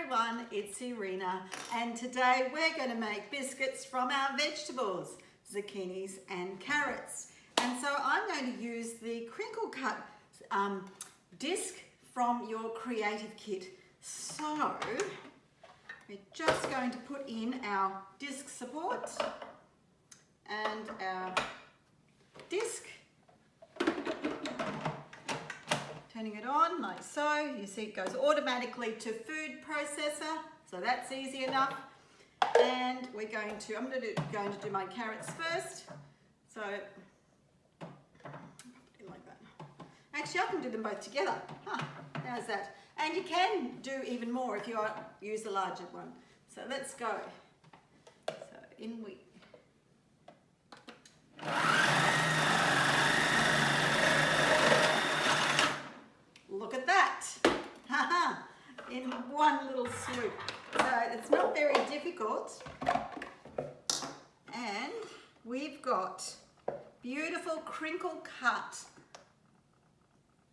everyone, it's Irena, and today we're going to make biscuits from our vegetables, zucchinis and carrots. And so I'm going to use the Crinkle Cut disc from your creative kit. So we're just going to put in our disc support and our disc. Turning it on like so. You see it goes automatically to food processor, so that's easy enough. And I'm going to do my carrots first. So like that. Actually, I can do them both together. How's that? And you can do even more if you use the larger one. So let's go. So in we. Look at that. In one little swoop. So it's not very difficult. And we've got beautiful crinkle cut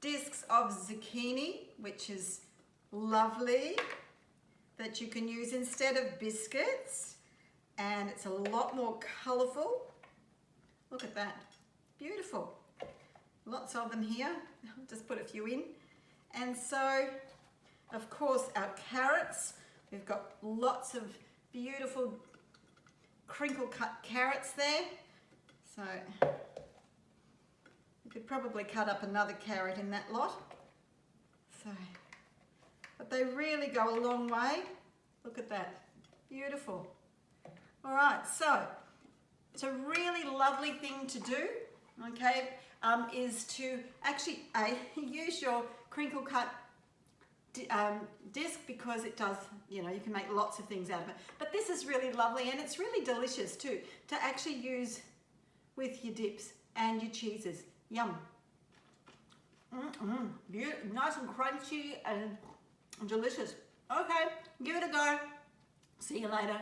discs of zucchini, which is lovely, that you can use instead of biscuits. And it's a lot more colourful. Look at that. Beautiful. Lots of them here. I'll just put a few in. And so, of course, our carrots. We've got lots of beautiful crinkle cut carrots there. So you could probably cut up another carrot in that lot. So, but they really go a long way. Look at that. Beautiful. All right, so it's a really lovely thing to do, okay, is to actually use your crinkle cut disc, because it does, you can make lots of things out of it. But this is really lovely, and it's really delicious too, to actually use with your dips and your cheeses. Yum. Nice and crunchy and delicious. Okay, give it a go. See you later.